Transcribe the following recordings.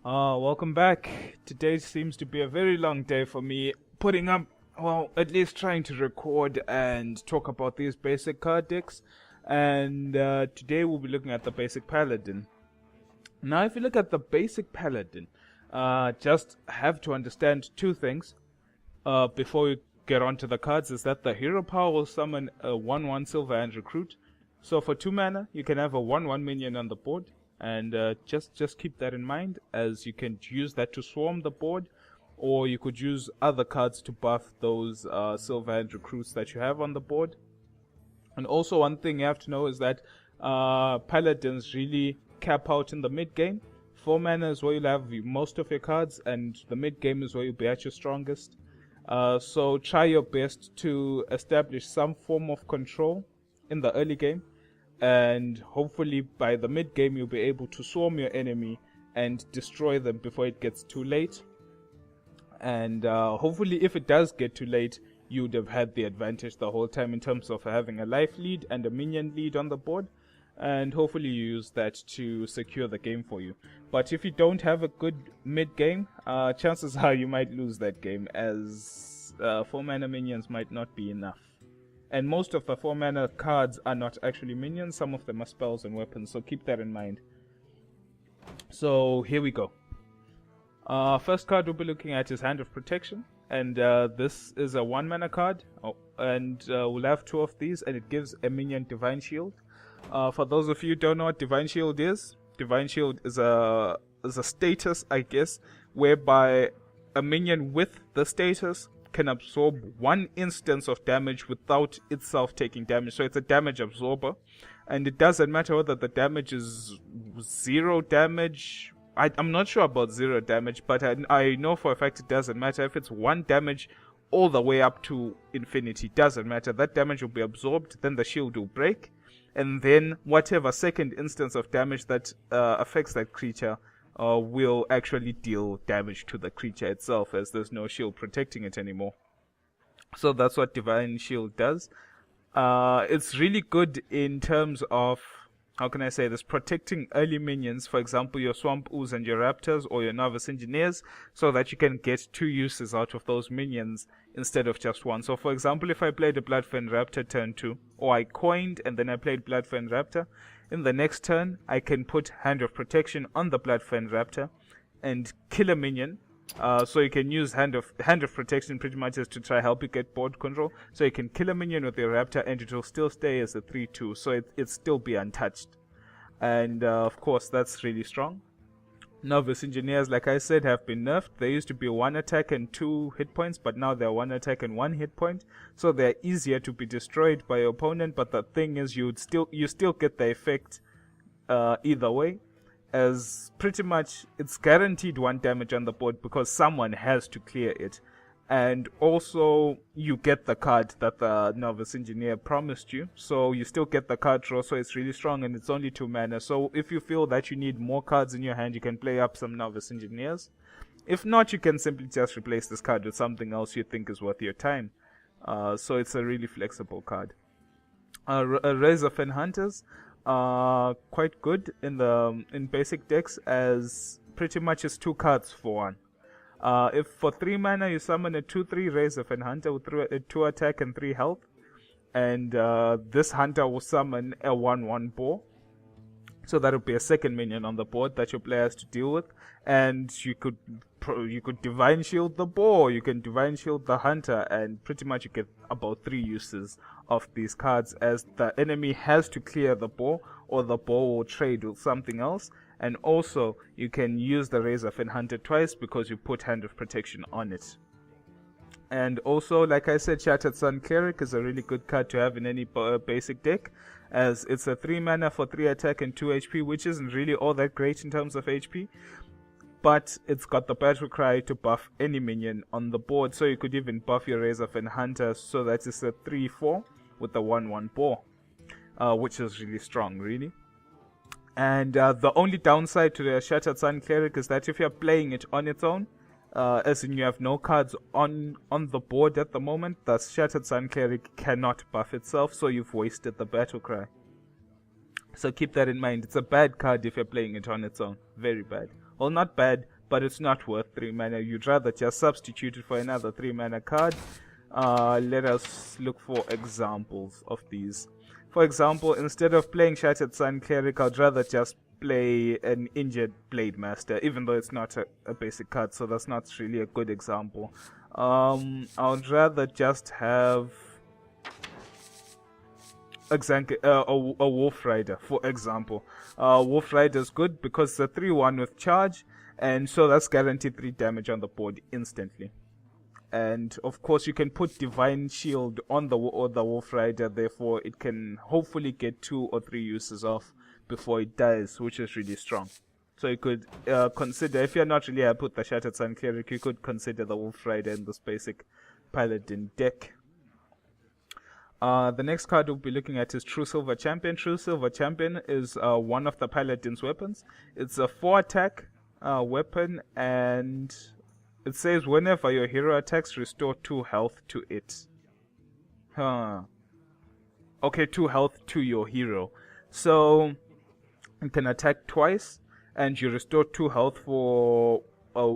Welcome back. Today seems to be a very long day for me, putting up, well, at least trying to record and talk about these basic card decks. And today we'll be looking at the basic Paladin. Now, if you look at the basic Paladin, just have to understand two things before we get onto the cards, is that the hero power will summon a 1/1 silver and recruit. So for 2 mana, you can have a 1/1 minion on the board. And just keep that in mind, as you can use that to swarm the board, or you could use other cards to buff those silver hand recruits that you have on the board. And also one thing you have to know is that Paladins really cap out in the mid game. 4 mana is where you'll have most of your cards, and the mid game is where you'll be at your strongest. So try your best to establish some form of control in the early game, and hopefully by the mid game you'll be able to swarm your enemy and destroy them before it gets too late. And hopefully, if it does get too late, you'd have had the advantage the whole time in terms of having a life lead and a minion lead on the board, and hopefully you use that to secure the game for you. But if you don't have a good mid game, chances are you might lose that game, as 4 mana minions might not be enough. And most of the 4 mana cards are not actually minions, some of them are spells and weapons, so keep that in mind. So here we go. First card we'll be looking at is Hand of Protection, and this is a 1 mana card, and we'll have 2 of these, and it gives a minion Divine Shield. For those of you who don't know what Divine Shield is a status, I guess, whereby a minion with the status can absorb 1 instance of damage without itself taking damage. So it's a damage absorber, and it doesn't matter whether the damage is 0 damage. I'm not sure about 0 damage, but I know for a fact it doesn't matter. If it's 1 damage all the way up to infinity, doesn't matter. That damage will be absorbed, then the shield will break, and then whatever second instance of damage that affects that creature will actually deal damage to the creature itself, as there's no shield protecting it anymore. So that's what Divine Shield does. It's really good in terms of, how can I say this, protecting early minions, for example your Swamp Ooze and your Raptors or your Novice Engineers, so that you can get 2 uses out of those minions instead of just 1. So for example, if I played a Bloodfen Raptor turn 2, or I coined and then I played Bloodfen Raptor, in the next turn I can put Hand of Protection on the Bloodfen Raptor and kill a minion. So you can use Hand of Protection pretty much as to try help you get board control. So you can kill a minion with your Raptor and it will still stay as a 3/2, so it still be untouched. And of course that's really strong. Novice Engineers, like I said, have been nerfed. They used to be 1 attack and 2 hit points, but now they're 1 attack and 1 hit point. So they're easier to be destroyed by your opponent, but the thing is you still get the effect either way, as pretty much it's guaranteed 1 damage on the board because someone has to clear it. And also you get the card that the Novice Engineer promised you, so you still get the card draw, so it's really strong, and it's only 2 mana. So if you feel that you need more cards in your hand, you can play up some Novice Engineers. If not, you can simply just replace this card with something else you think is worth your time. So it's a really flexible card. Razorfen Hunters are quite good in basic decks, as pretty much it's 2 cards for 1. If for 3 mana you summon a 2/3 Razorfen Hunter with 2 attack and 3 health, and this hunter will summon a 1/1 boar. So that will be a second minion on the board that your player has to deal with, and you could Divine Shield the boar, you can Divine Shield the hunter, and pretty much you get about 3 uses of these cards, as the enemy has to clear the boar, or the boar will trade with something else. And also you can use the Razorfen Hunter twice because you put Hand of Protection on it. And also, like I said, Shattered Sun Cleric is a really good card to have in any basic deck, as it's a 3 mana for 3 attack and 2 HP, which isn't really all that great in terms of HP, but it's got the battle cry to buff any minion on the board. So you could even buff your Razorfen Hunter so that it's a 3/4 with the 1/1 boar, which is really strong, really. And the only downside to the Shattered Sun Cleric is that if you're playing it on its own, as in you have no cards on the board at the moment, the Shattered Sun Cleric cannot buff itself, so you've wasted the battle cry. So keep that in mind. It's a bad card if you're playing it on its own. Very bad. Well, not bad, but it's not worth 3 mana. You'd rather just substitute it for another 3 mana card. Let us look for examples of these. For example, instead of playing Shattered Sun Cleric, I'd rather just play an Injured Blade Master, even though it's not a basic card, so that's not really a good example. I'd rather just have a Wolf Rider, for example. Wolf Rider is good because it's a 3-1 with charge, and so that's guaranteed 3 damage on the board instantly. And of course you can put Divine Shield on the Wolf Rider, therefore it can hopefully get 2 or 3 uses off before it dies, which is really strong. So you could consider, if you're not really happy with the Shattered Sun Cleric, you could consider the Wolf Rider in this basic Paladin deck. The next card we'll be looking at is True Silver Champion. True Silver Champion is one of the Paladin's weapons. It's a 4-attack weapon, and it says whenever your hero attacks, restore 2 health to it. Okay, 2 health to your hero. So you can attack twice, and you restore 2 health for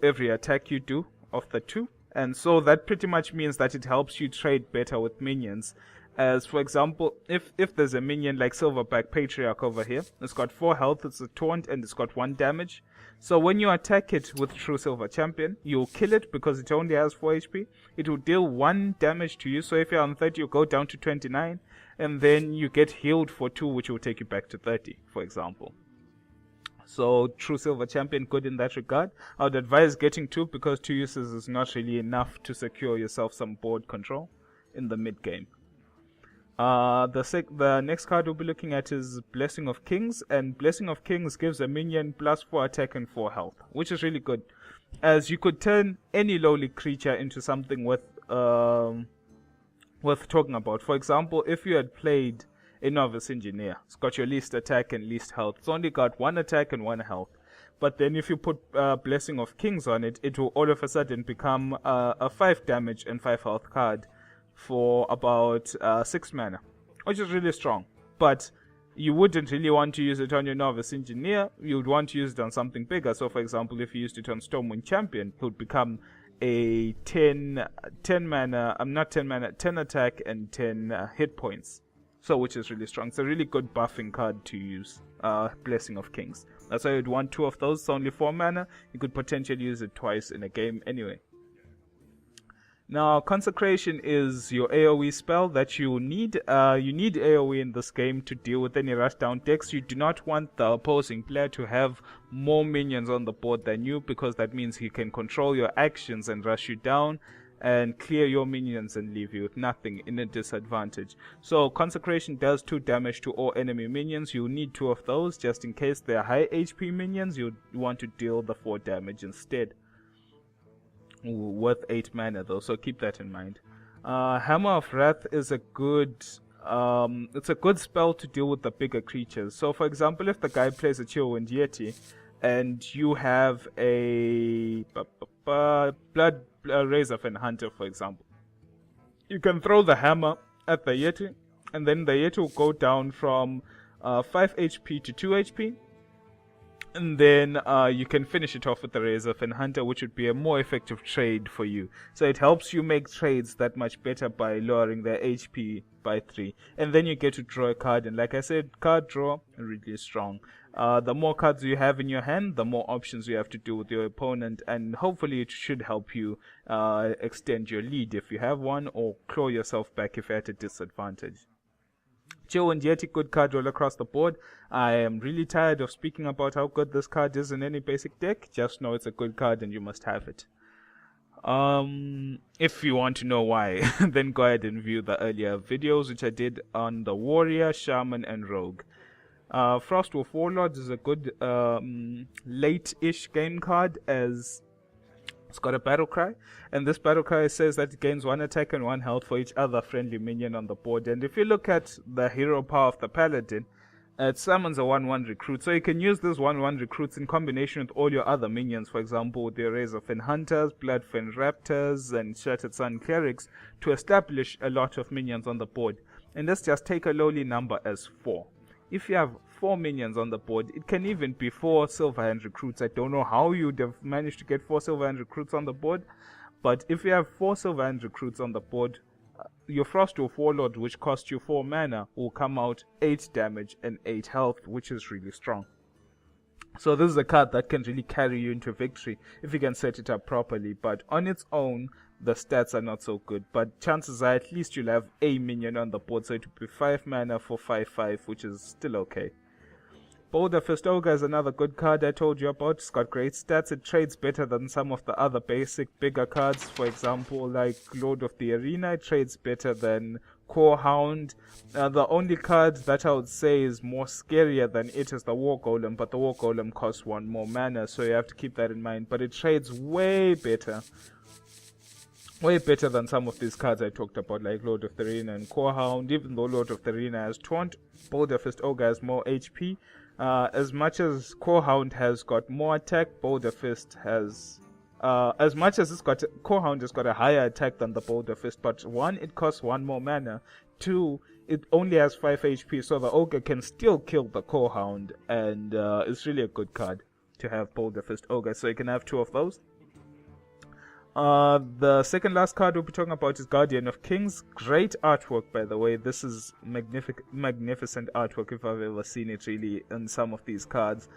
every attack you do of the 2. And so that pretty much means that it helps you trade better with minions. As for example, if there's a minion like Silverback Patriarch over here, it's got 4 health, it's a taunt, and it's got 1 damage. So when you attack it with True Silver Champion, you'll kill it because it only has 4 HP. It will deal 1 damage to you, so if you're on 30, you go down to 29, and then you get healed for 2, which will take you back to 30, for example. So True Silver Champion, good in that regard. I would advise getting 2 because 2 uses is not really enough to secure yourself some board control in the mid game. The next card we'll be looking at is Blessing of Kings, and Blessing of Kings gives a minion plus 4 attack and 4 health, which is really good, as you could turn any lowly creature into something worth talking about. For example, if you had played a Novice Engineer, it's got your least attack and least health. It's only got 1 attack and 1 health. But then if you put Blessing of Kings on it, it will all of a sudden become a 5 damage and 5 health card for about 6 mana, which is really strong. But you wouldn't really want to use it on your Novice Engineer. You would want to use it on something bigger. So for example, if you used it on Stormwind Champion, it would become a 10 attack and 10 hit points. So which is really strong. It's a really good buffing card to use, Blessing of Kings. That's why you'd want 2 of those. It's only 4 mana. You could potentially use it twice in a game anyway. Now, Consecration is your AoE spell that you need. You need AoE in this game to deal with any rushdown decks. You do not want the opposing player to have more minions on the board than you, because that means he can control your actions and rush you down and clear your minions and leave you with nothing in a disadvantage. So Consecration does 2 damage to all enemy minions. You need 2 of those just in case they're high HP minions. You want to deal the 4 damage instead. Worth 8 mana though, so keep that in mind. Hammer of Wrath is a good it's a good spell to deal with the bigger creatures. So for example, if the guy plays a Chillwind Yeti and you have a Blood Razorfen Hunter, for example, you can throw the hammer at the Yeti, and then the Yeti will go down from 5 HP to 2 HP. And then you can finish it off with the Razorfen Hunter, which would be a more effective trade for you. So it helps you make trades that much better by lowering their HP by 3. And then you get to draw a card. And like I said, card draw, really strong. The more cards you have in your hand, the more options you have to do with your opponent. And hopefully it should help you extend your lead if you have one, or claw yourself back if you're at a disadvantage. Chillwind Yeti, good card all across the board. I am really tired of speaking about how good this card is in any basic deck. Just know it's a good card and you must have it. If you want to know why, then go ahead and view the earlier videos which I did on the Warrior, Shaman and Rogue. Frostwolf Warlord is a good late-ish game card, as it's got a battle cry, and this battle cry says that it gains 1 attack and 1 health for each other friendly minion on the board. And if you look at the hero power of the Paladin, it summons a 1-1 recruit, so you can use this 1-1 recruits in combination with all your other minions, for example with the Razorfen Hunters, Bloodfen Raptors and Shattered Sun Clerics, to establish a lot of minions on the board. And let's just take a lowly number as 4. if you have 4 minions on the board, it can even be 4 Silverhand Recruits. I don't know how you'd have managed to get 4 Silverhand Recruits on the board, but if you have 4 Silverhand Recruits on the board, your Frostwolf Warlord, which costs you 4 mana, will come out 8 damage and 8 health, which is really strong. So this is a card that can really carry you into victory if you can set it up properly, but on its own, the stats are not so good. But chances are at least you'll have a minion on the board, so it will be 5 mana for 5/5, which is still okay. Boulder Fist Ogre is another good card I told you about. It's got great stats. It trades better than some of the other basic bigger cards. For example, like Lord of the Arena, it trades better than Core Hound. The only card that I would say is more scarier than it is the War Golem, but the War Golem costs 1 more mana, so you have to keep that in mind. But it trades way better than some of these cards I talked about, like Lord of the Arena and Core Hound. Even though Lord of the Arena has Taunt, Boulder Fist Ogre has more HP. As much as Core Hound has got more attack, Boulder Fist has... as much as Core Hound has got a higher attack than the Boulder Fist, but 1, it costs 1 more mana. 2, it only has 5 HP, so the Ogre can still kill the Core Hound, and it's really a good card to have Boulder Fist Ogre, so you can have 2 of those. The second last card we'll be talking about is Guardian of Kings. Great artwork, by the way. This is magnificent artwork if I've ever seen it, really, in some of these cards.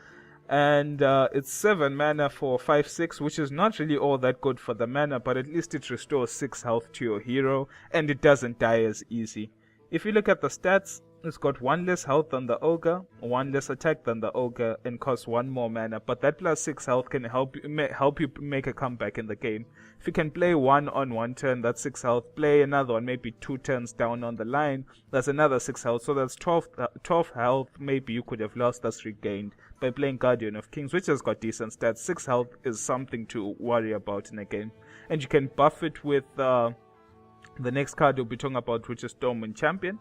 And it's 7 mana for 5/6, which is not really all that good for the mana, but at least it restores 6 health to your hero, and it doesn't die as easy. If you look at the stats, it's got 1 less health than the Ogre, 1 less attack than the Ogre, and costs 1 more mana. But that plus 6 health can help you make a comeback in the game. If you can play 1 on 1 turn, that's 6 health. Play another one, maybe 2 turns down on the line, that's another 6 health. So that's 12 health maybe you could have lost, that's regained by playing Guardian of Kings, which has got decent stats. 6 health is something to worry about in a game. And you can buff it with the next card we'll be talking about, which is Stormwind Champion,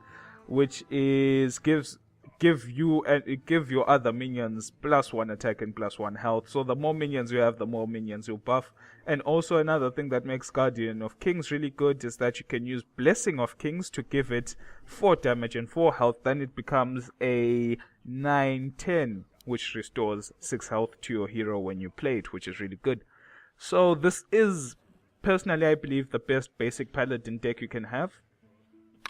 which is give your other minions +1 attack and +1 health. So the more minions you have, the more minions you buff. And also another thing that makes Guardian of Kings really good is that you can use Blessing of Kings to give it 4 damage and 4 health. Then it becomes a 9/10, which restores 6 health to your hero when you play it, which is really good. So this is, personally, I believe, the best basic Paladin deck you can have.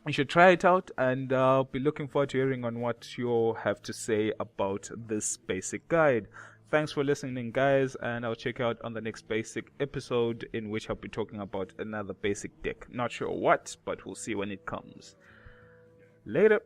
You should try it out, and I'll be looking forward to hearing on what you'll have to say about this basic guide. Thanks for listening, guys, and I'll check you out on the next basic episode, in which I'll be talking about another basic deck. Not sure what, but we'll see when it comes. Later.